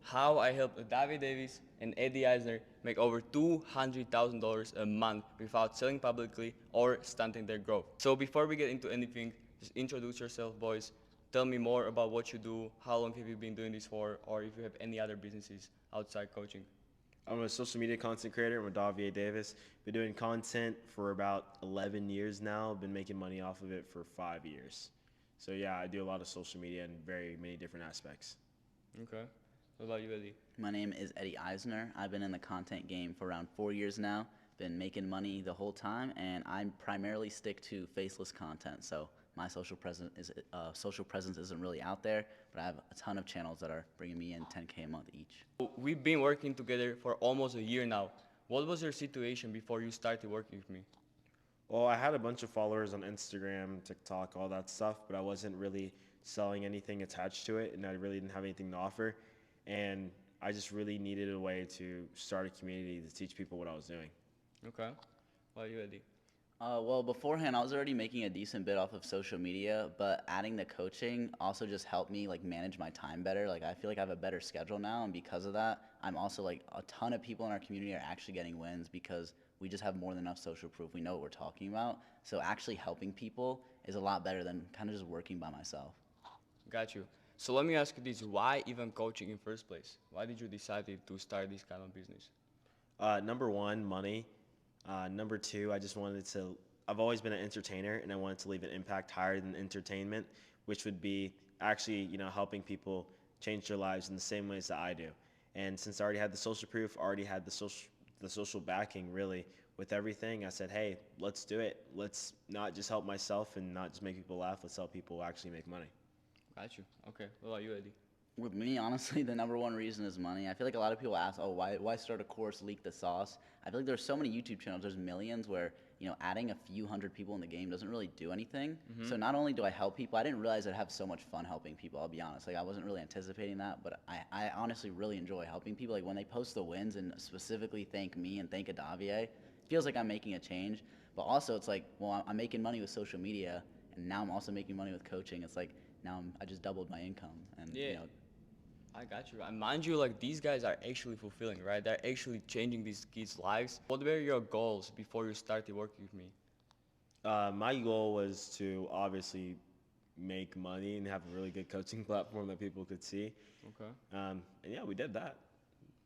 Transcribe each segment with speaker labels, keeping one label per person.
Speaker 1: how I helped David Davis and Eddie Eisner make over $200,000 a month without selling publicly or stunting their growth. So before we get into anything, just introduce yourself, boys. Tell me more about what you do, how long have you been doing this for, or if you have any other businesses outside coaching.
Speaker 2: I'm a social media content creator. I'm Adavia Davis. Been doing content for about 11 years now. Been making money off of it for 5 years. So yeah, I do a lot of social media in very many different aspects.
Speaker 1: Okay. What about you, Eddie?
Speaker 3: My name is Eddie Eisner. I've been in the content game for around 4 years now. Been making money the whole time, and I primarily stick to faceless content. So my social presence isn't really out there, but I have a ton of channels that are bringing me in 10K a month each.
Speaker 1: We've been working together for almost a year now. What was your situation before you started working with me?
Speaker 2: Well, I had a bunch of followers on Instagram, TikTok, all that stuff, but I wasn't really selling anything attached to it, and I really didn't have anything to offer. And I just really needed a way to start a community to teach people what I was doing.
Speaker 1: Okay. What about you, Eddie?
Speaker 3: Well, beforehand, I was already making a decent bit off of social media, but adding the coaching also just helped me like manage my time better. Like I feel like I have a better schedule now, and because of that, I'm also like a ton of people in our community are actually getting wins because we just have more than enough social proof. We know what we're talking about. So actually helping people is a lot better than kind of just working by myself.
Speaker 1: Got you. So let me ask you this, why even coaching in first place? Why did you decide to start this kind of business?
Speaker 2: Number one, money. Number two, I've always been an entertainer, and I wanted to leave an impact higher than entertainment, which would be actually, helping people change their lives in the same ways that I do. And since I already had the social proof, already had the social backing, really, with everything, I said, hey, let's do it. Let's not just help myself and not just make people laugh. Let's help people actually make money.
Speaker 1: Got you. Okay. What about you, Eddie?
Speaker 3: With me, honestly, the number one reason is money. I feel like a lot of people ask, oh, why start a course, leak the sauce? I feel like there's so many YouTube channels, there's millions where, adding a few hundred people in the game doesn't really do anything.
Speaker 1: Mm-hmm.
Speaker 3: So not only do I help people, I didn't realize I'd have so much fun helping people, I'll be honest. Like, I wasn't really anticipating that, but I honestly really enjoy helping people. Like, when they post the wins and specifically thank me and thank Adavia, it feels like I'm making a change. But also, it's like, well, I'm making money with social media, and now I'm also making money with coaching. It's like, now I just doubled my income. And,
Speaker 1: Yeah. I got you. And mind you, like these guys are actually fulfilling, right? They're actually changing these kids' lives. What were your goals before you started working with me?
Speaker 2: My goal was to obviously make money and have a really good coaching platform that people could see.
Speaker 1: Okay.
Speaker 2: And yeah, we did that.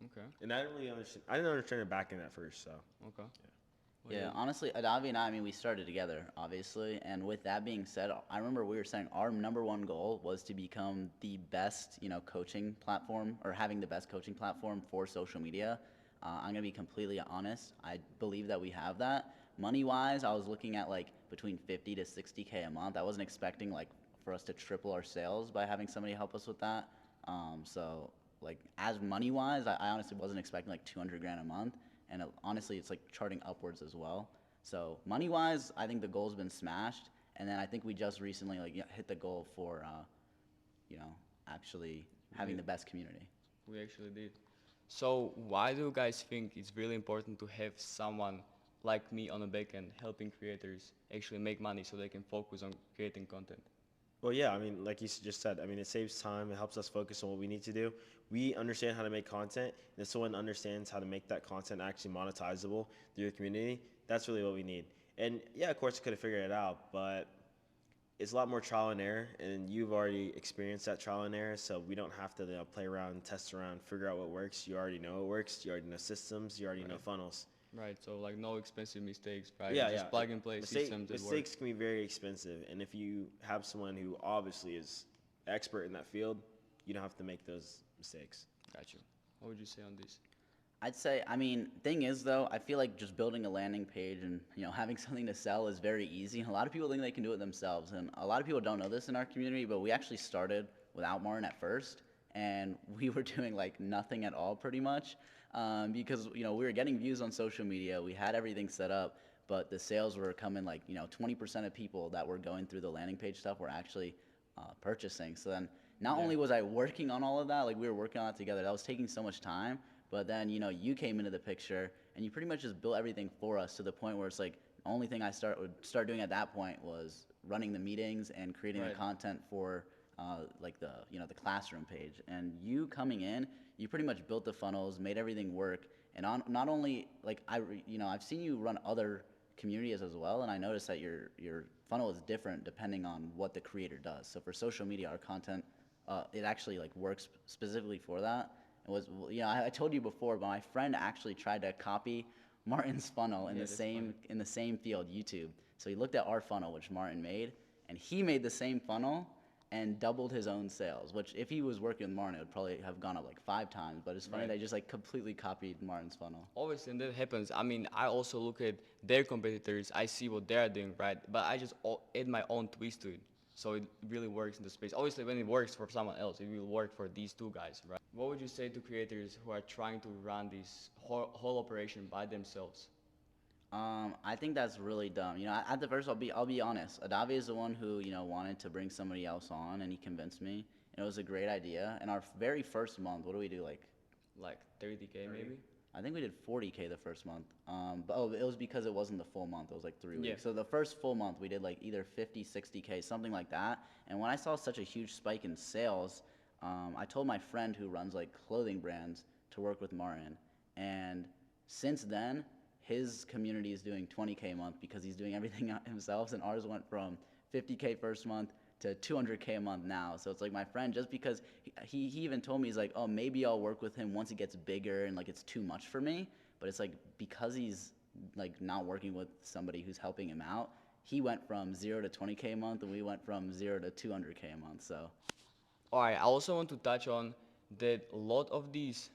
Speaker 1: Okay.
Speaker 2: And I didn't really understand. I didn't understand the back end at first, so.
Speaker 1: Okay.
Speaker 3: Yeah, honestly, Adavia and I mean, we started together, obviously. And with that being said, I remember we were saying our number one goal was to become the best, coaching platform or having the best coaching platform for social media. I'm going to be completely honest. I believe that we have that. Money-wise, I was looking at like between 50 to 60K a month. I wasn't expecting like for us to triple our sales by having somebody help us with that. So like as money-wise, I honestly wasn't expecting like 200 grand a month. And honestly, it's like charting upwards as well. So money-wise, I think the goal's been smashed. And then I think we just recently hit the goal for, actually having the best community.
Speaker 1: We actually did. So why do you guys think it's really important to have someone like me on the back end helping creators actually make money so they can focus on creating content?
Speaker 2: Well, yeah, I mean, like you just said, I mean, it saves time. It helps us focus on what we need to do. We understand how to make content, and if someone understands how to make that content actually monetizable through the community, that's really what we need. And yeah, of course, I could have figured it out, but it's a lot more trial and error, and you've already experienced that trial and error, so we don't have to play around, test around, figure out what works. You already know it works. You already know systems. You already know funnels.
Speaker 1: Right, so like no expensive mistakes, right?
Speaker 2: Yeah,
Speaker 1: Just
Speaker 2: yeah.
Speaker 1: plug and play systems that work.
Speaker 2: Mistakes can be very expensive, and if you have someone who obviously is expert in that field, you don't have to make those mistakes.
Speaker 1: Got you. What would you say on this?
Speaker 3: I'd say, I mean, thing is though, I feel like just building a landing page and having something to sell is very easy. A lot of people think they can do it themselves, and a lot of people don't know this in our community. But we actually started without Martin at first, and we were doing like nothing at all pretty much, because we were getting views on social media. We had everything set up, but the sales were coming like 20% of people that were going through the landing page stuff were actually purchasing. So then not only was I working on all of that, like we were working on it together, that was taking so much time. But then, you came into the picture and you pretty much just built everything for us to the point where it's like the only thing I would start doing at that point was running the meetings and creating the content for like the classroom page. And you coming in, you pretty much built the funnels, made everything work. And not only like I've seen you run other communities as well, and I noticed that your funnel is different depending on what the creator does. So for social media, our content, it actually like works specifically for that. It was, I told you before, but my friend actually tried to copy Martin's funnel in the same field, YouTube. So he looked at our funnel, which Martin made, and he made the same funnel and doubled his own sales, which if he was working with Martin, it would probably have gone up like 5 times. But it's funny they just like completely copied Martin's funnel.
Speaker 1: Obviously, and that happens. I mean, I also look at their competitors. I see what they're doing, right? But I just add my own twist to it. So it really works in the space. Obviously, when it works for someone else, it will work for these two guys, right? What would you say to creators who are trying to run this whole operation by themselves?
Speaker 3: I think that's really dumb. At the first, I'll be honest. Adavia is the one who wanted to bring somebody else on, and he convinced me. And it was a great idea. And our very first month, what do we do?
Speaker 1: Like 30K maybe?
Speaker 3: I think we did 40K the first month. But it was because it wasn't the full month. It was like 3 weeks.
Speaker 1: Yeah.
Speaker 3: So the first full month, we did like either 50, 60K, something like that. And when I saw such a huge spike in sales, I told my friend who runs like clothing brands to work with Martin. And since then, his community is doing 20K a month because he's doing everything himself, and ours went from 50K first month to 200K a month now. So it's like my friend, just because he even told me, he's like, oh, maybe I'll work with him once it gets bigger and like it's too much for me. But it's like because he's like not working with somebody who's helping him out, he went from 0 to 20K a month, and we went from 0 to 200K a month. So
Speaker 1: All right, I also want to touch on that a lot of these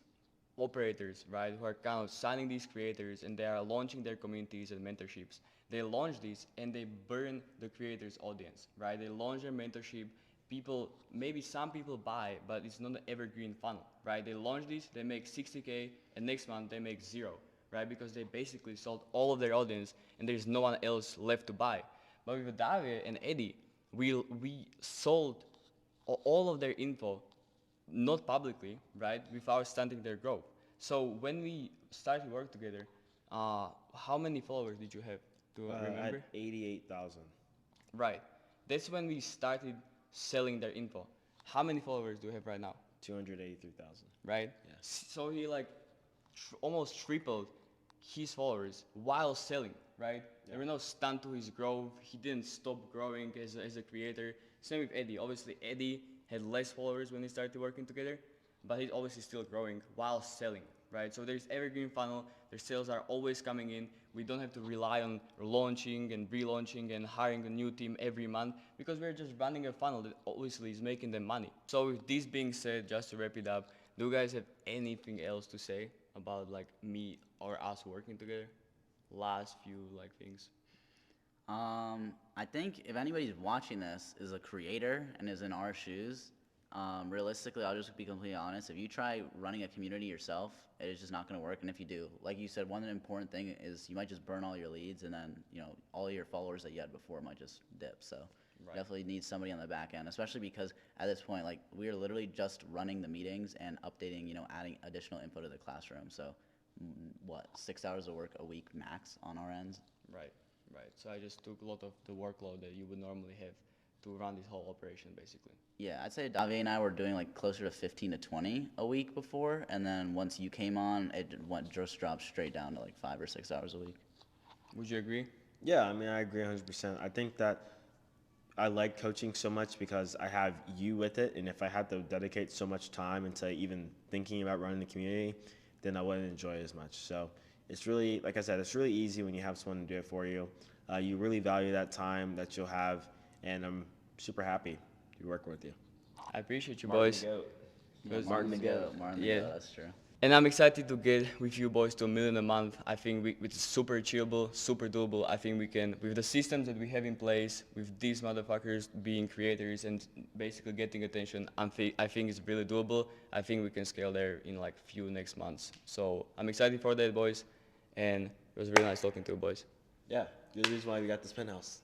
Speaker 1: operators, right, who are kind of signing these creators and they are launching their communities and mentorships. They launch these and they burn the creators' audience, right? They launch their mentorship. Maybe some people buy, but it's not an evergreen funnel, right? They launch this, they make 60K, and next month they make 0, right? Because they basically sold all of their audience and there's no one else left to buy. But with Adavia and Eddie, we sold all of their info, not publicly, right, without stunting their growth. So when we started work together, how many followers did you have? Do I
Speaker 2: I
Speaker 1: remember?
Speaker 2: had 88,000.
Speaker 1: Right. That's when we started selling their info. How many followers do you have right now?
Speaker 2: 283,000.
Speaker 1: Right?
Speaker 2: Yeah.
Speaker 1: So he like almost tripled his followers while selling, right? There were no stunt to his growth. He didn't stop growing as a creator. Same with Eddie. Obviously, Eddie had less followers when we started working together, but he's obviously still growing while selling, right? So there's evergreen funnel. Their sales are always coming in. We don't have to rely on launching and relaunching and hiring a new team every month because we're just running a funnel that obviously is making them money. So with this being said, just to wrap it up, do you guys have anything else to say about like me or us working together? Last few like things.
Speaker 3: I think if anybody's watching this is a creator and is in our shoes, realistically, I'll just be completely honest. If you try running a community yourself, it is just not going to work. And if you do, like you said, one important thing is you might just burn all your leads, and then all your followers that you had before might just dip. So definitely need somebody on the back end, especially because at this point, like we are literally just running the meetings and updating, adding additional info to the classroom. So 6 hours of work a week max on our ends.
Speaker 1: Right. So I just took a lot of the workload that you would normally have to run this whole operation, basically.
Speaker 3: Yeah, I'd say Davy and I were doing like closer to 15 to 20 a week before, and then once you came on, it just dropped straight down to like 5 or 6 hours a week.
Speaker 1: Would you agree?
Speaker 2: Yeah, I mean, I agree 100%. I think that I like coaching so much because I have you with it, and if I had to dedicate so much time into even thinking about running the community, then I wouldn't enjoy it as much. So it's really, like I said, it's really easy when you have someone to do it for you. You really value that time that you'll have, and I'm super happy to be working with you.
Speaker 1: I appreciate you,
Speaker 2: Martin
Speaker 1: boys.
Speaker 2: the Goat.
Speaker 1: Because-
Speaker 3: Martin the Goat, that's true.
Speaker 1: And I'm excited to get with you boys to $1 million a month. I think it's super achievable, super doable. I think we can, with the systems that we have in place, with these motherfuckers being creators and basically getting attention, I think it's really doable. I think we can scale there in like few next months. So I'm excited for that, boys. And it was really nice talking to you, boys.
Speaker 2: Yeah, the reason why we got this penthouse.